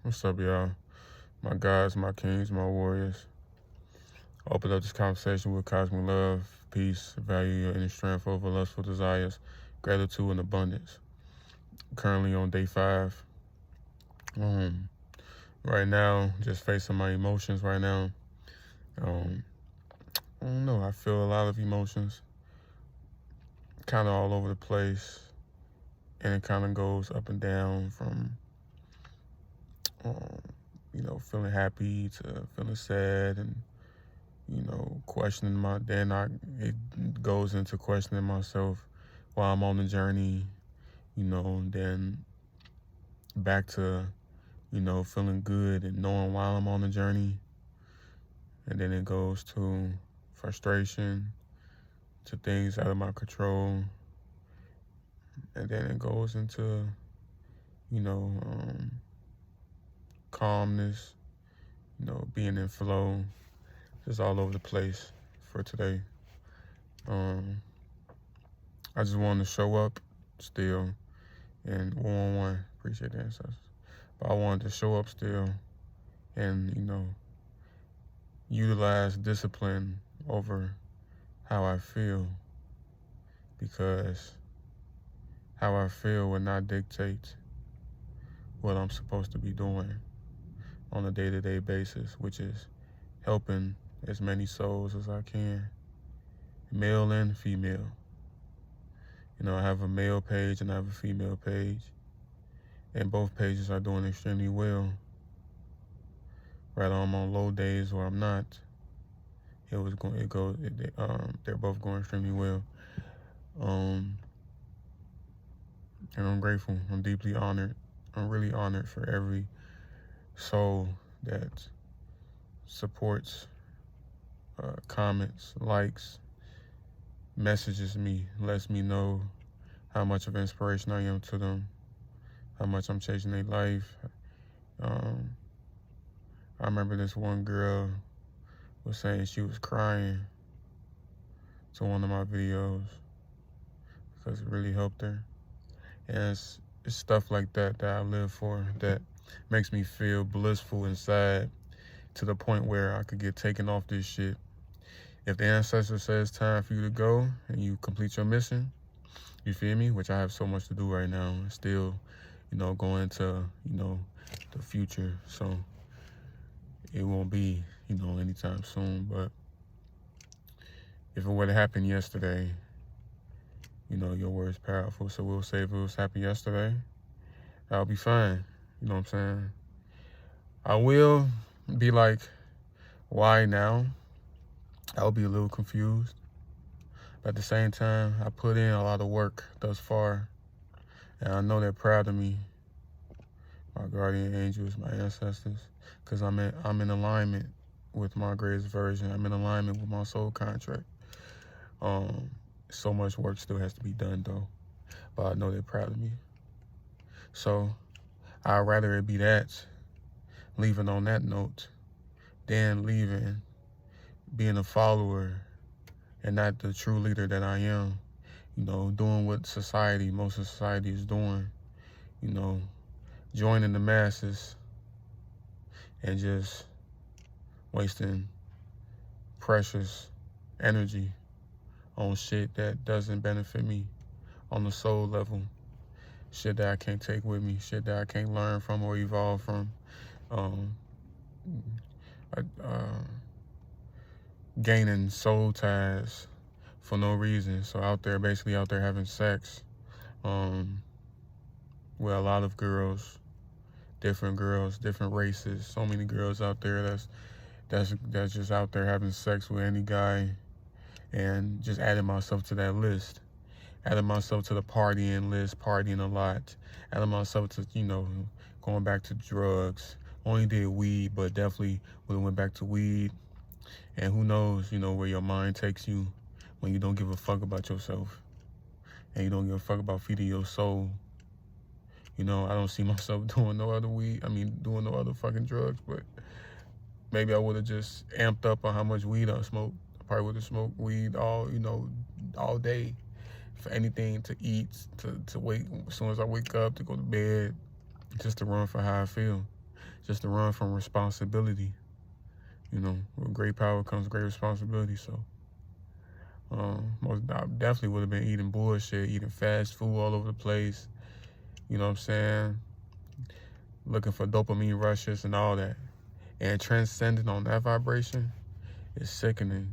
What's up, y'all? My guys, my kings, my warriors. Open up this conversation with cosmic love, peace, value your inner strength over lustful desires, gratitude, and abundance. Currently on day 5. Um, right now, just facing my emotions right now. Um, I don't know. I feel a lot of emotions, kind of all over the place, and it kind of goes up and down from, um, feeling happy to feeling sad and questioning it goes into questioning myself while I'm on the journey, and then back to, feeling good and knowing while I'm on the journey. And then it goes to frustration, to things out of my control. And then it goes into, you know, um, calmness, being in flow, just all over the place for today. I just wanted to show up still and one-on-one. Appreciate the ancestors. But I wanted to show up still and, utilize discipline over how I feel, because how I feel will not dictate what I'm supposed to be doing on a day-to-day basis, which is helping as many souls as I can, male and female. I have a male page and I have a female page, and both pages are doing extremely well. Rather, I'm on low days or I'm not. They're both going extremely well. And I'm grateful. I'm deeply honored. I'm really honored for every soul that supports, comments, likes, messages me, lets me know how much of inspiration I am to them, how much I'm changing their life. I remember this one girl was saying she was crying to one of my videos because it really helped her. And it's stuff like that that I live for, that makes me feel blissful inside, to the point where I could get taken off this shit. If the ancestor says it's time for you to go and you complete your mission, you feel me? Which I have so much to do right now. Still, going to, the future. So it won't be, anytime soon. But if it would have happened yesterday, your word's powerful. So we'll say if it was happened yesterday, I'll be fine. You know what I'm saying? I will be like, why now? I'll be a little confused. But at the same time, I put in a lot of work thus far, and I know they're proud of me, my guardian angels, my ancestors, because I'm in alignment with my greatest version. I'm in alignment with my soul contract. So much work still has to be done though, but I know they're proud of me. So I'd rather it be that, leaving on that note, than leaving, being a follower and not the true leader that I am. Doing what most of society is doing, joining the masses and just wasting precious energy on shit that doesn't benefit me on the soul level, shit that I can't take with me, shit that I can't learn from or evolve from. Gaining soul ties for no reason. So basically out there having sex with a lot of girls, different races. So many girls out there that's just out there having sex with any guy, and just adding myself to that list. Adding myself to the partying list, partying a lot. Adding myself to, going back to drugs. Only did weed, but definitely would have went back to weed. And who knows, where your mind takes you when you don't give a fuck about yourself and you don't give a fuck about feeding your soul. I don't see myself doing no other fucking drugs, but maybe I would have just amped up on how much weed I smoked. I probably would have smoked weed all day, for anything to eat, to wait as soon as I wake up, to go to bed, just to run for how I feel. just to run from responsibility. You know, with great power comes great responsibility. So, I definitely would have been eating bullshit, eating fast food all over the place. You know what I'm saying? Looking for dopamine rushes and all that. And transcending on that vibration is sickening.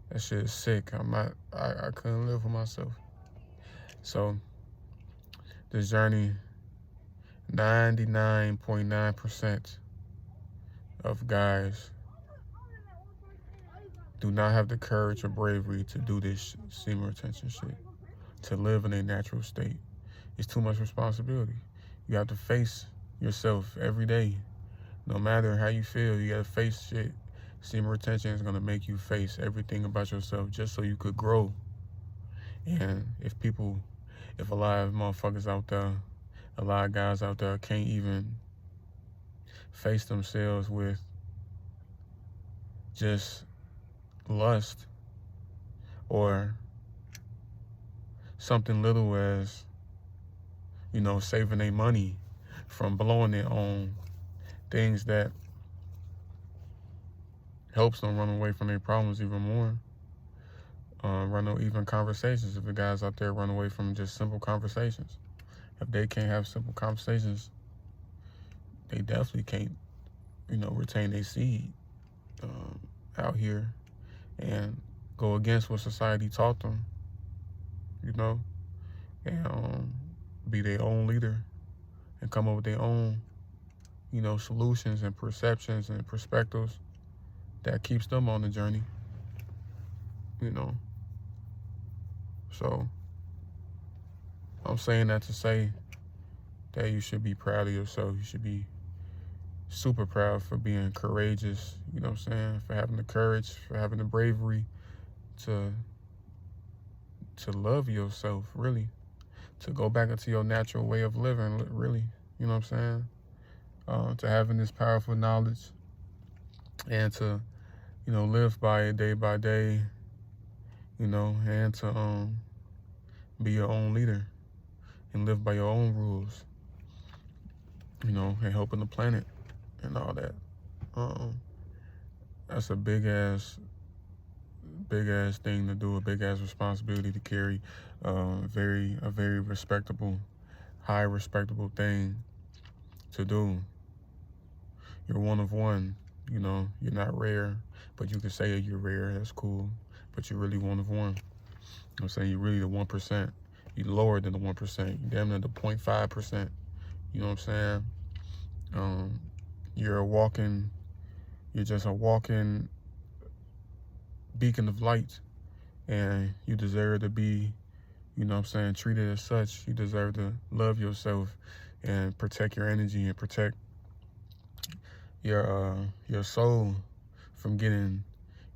That shit is sick. I couldn't live with myself. So, this journey, 99.9% of guys do not have the courage or bravery to do this semen retention shit, to live in a natural state. It's too much responsibility. You have to face yourself every day. No matter how you feel, you gotta face shit. Semen retention is gonna make you face everything about yourself just so you could grow. And if a lot of motherfuckers out there, a lot of guys out there can't even face themselves with just lust or something little as, you know, saving their money from blowing it on things that helps them run away from their problems even more. Even conversations. If the guys out there run away from just simple conversations, if they can't have simple conversations, they definitely can't, you know, retain their seed out here and go against what society taught them, you know, and be their own leader and come up with their own, you know, solutions and perceptions and perspectives that keeps them on the journey, you know. So I'm saying that to say that you should be proud of yourself. You should be super proud for being courageous, you know what I'm saying, for having the courage, for having the bravery to love yourself, really, to go back into your natural way of living, really, you know what I'm saying, to having this powerful knowledge and to, you know, live by it day by day, you know, and to be your own leader and live by your own rules, you know, and helping the planet and all that. That's a big ass thing to do, a big ass responsibility to carry, a very respectable, high respectable thing to do. You're one of one, you know, you're not rare, but you can say you're rare, that's cool, but you're really one of one. You know what I'm saying? You're really the 1%. You're lower than the 1%. You're damn near the 0.5%. You know what I'm saying? You're just a walking beacon of light, and you deserve to be, you know what I'm saying, treated as such. You deserve to love yourself and protect your energy and protect your soul from getting,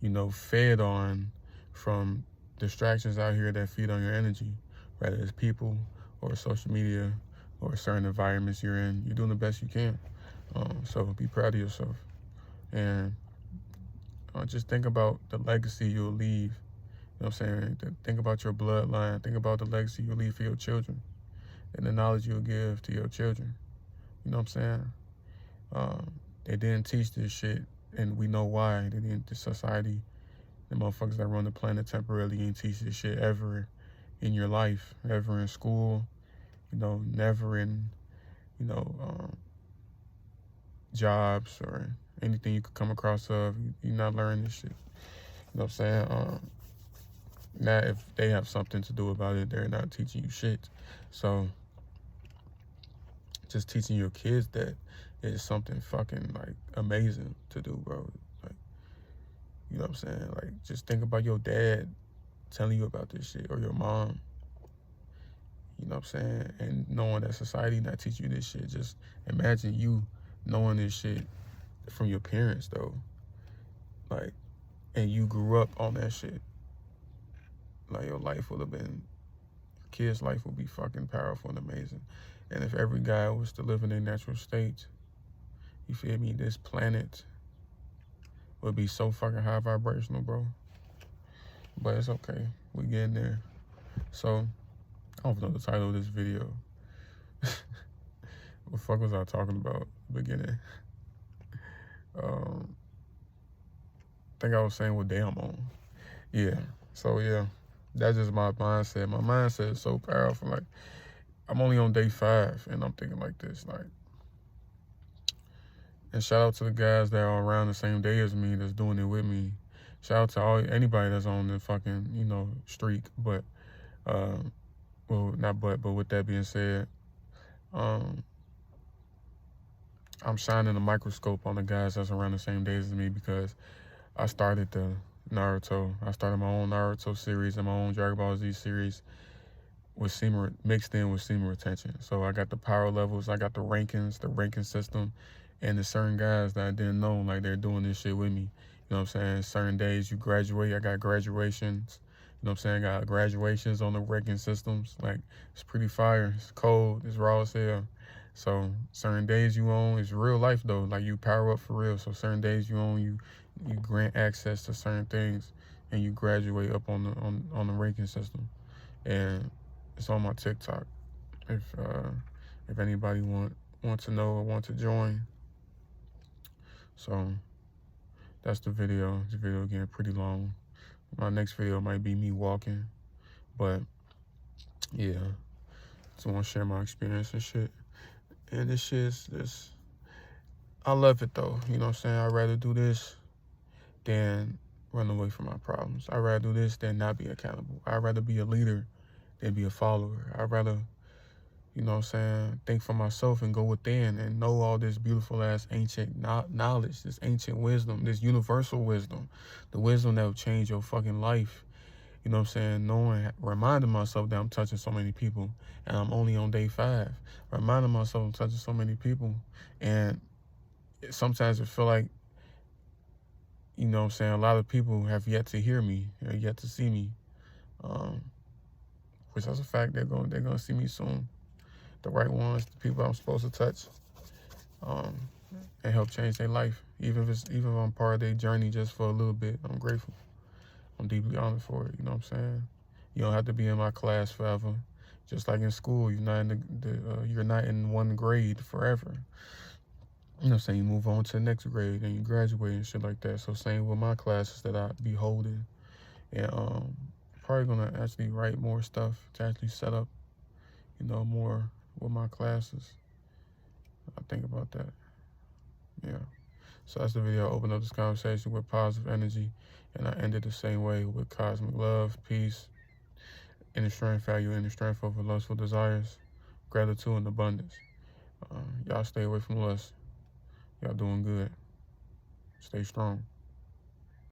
you know, fed on from distractions out here that feed on your energy, whether it's people or social media or certain environments you're in. You're doing the best you can. So be proud of yourself. And just think about the legacy you'll leave. You know what I'm saying? Think about your bloodline. Think about the legacy you'll leave for your children and the knowledge you'll give to your children. You know what I'm saying? They didn't teach this shit, and we know why. They didn't. The society, the motherfuckers that run the planet temporarily ain't teach this shit ever in your life, ever in school, you know, never in, you know, jobs or anything you could come across of. You're not learning this shit. You know what I'm saying? Now, if they have something to do about it, they're not teaching you shit. So, just teaching your kids that is something fucking, like, amazing to do, bro. Like, you know what I'm saying? Like, just think about your dad telling you about this shit, or your mom. You know what I'm saying? And knowing that society not teach you this shit. Just imagine you knowing this shit from your parents, though. Like, and you grew up on that shit. Like, your life would have been, kid's life would be fucking powerful and amazing. And if every guy was to live in a natural state, you feel me, this planet would be so fucking high vibrational, bro. But it's okay. We getting there. So, I don't know the title of this video. What the fuck was I talking about? beginning. I think I was saying what day I'm on. Yeah. So yeah, that's just my mindset. My mindset is so powerful. Like, I'm only on day 5, and I'm thinking like this. Like, and shout out to the guys that are around the same day as me, that's doing it with me. Shout out to anybody that's on the fucking streak. But well, not but with that being said, um, I'm shining a microscope on the guys that's around the same days as me, because I started the Naruto. I started my own Naruto series and my own Dragon Ball Z series with semen mixed in with semen retention. So I got the power levels, I got the rankings, the ranking system, and the certain guys that I didn't know, like, they're doing this shit with me. You know what I'm saying? Certain days you graduate, I got graduations. You know what I'm saying? I got graduations on the ranking systems. Like, it's pretty fire. It's cold. It's raw as hell. So certain days you own, it's real life though. Like, you power up for real. So certain days you own, you grant access to certain things, and you graduate up on the ranking system. And it's on my TikTok. If anybody want to know or want to join. So that's the video. The video getting pretty long. My next video might be me walking, but yeah, just want to share my experience and shit. And this shit's this. I love it though. You know what I'm saying? I'd rather do this than run away from my problems. I'd rather do this than not be accountable. I'd rather be a leader than be a follower. I'd rather, you know what I'm saying, think for myself and go within and know all this beautiful ass ancient knowledge, this ancient wisdom, this universal wisdom, the wisdom that will change your fucking life. You know what I'm saying? Knowing, reminding myself that I'm touching so many people and I'm only on day 5. Reminding myself I'm touching so many people, and sometimes it feel like, you know what I'm saying, a lot of people have yet to hear me, yet to see me. Which that's a fact. They're gonna see me soon. The right ones, the people I'm supposed to touch, and help change their life. Even if I'm part of their journey just for a little bit, I'm grateful. I'm deeply honored for it. You know what I'm saying? You don't have to be in my class forever. Just like in school, you're not in you're not in one grade forever. You know what I'm saying? You move on to the next grade and you graduate and shit like that. So same with my classes that I be holding. And probably gonna actually write more stuff to actually set up, more with my classes. I think about that. Yeah. So that's the video. I opened up this conversation with positive energy, and I ended the same way with cosmic love, peace, inner strength, value inner strength over lustful desires, gratitude, and abundance. Y'all stay away from lust. Y'all doing good. Stay strong.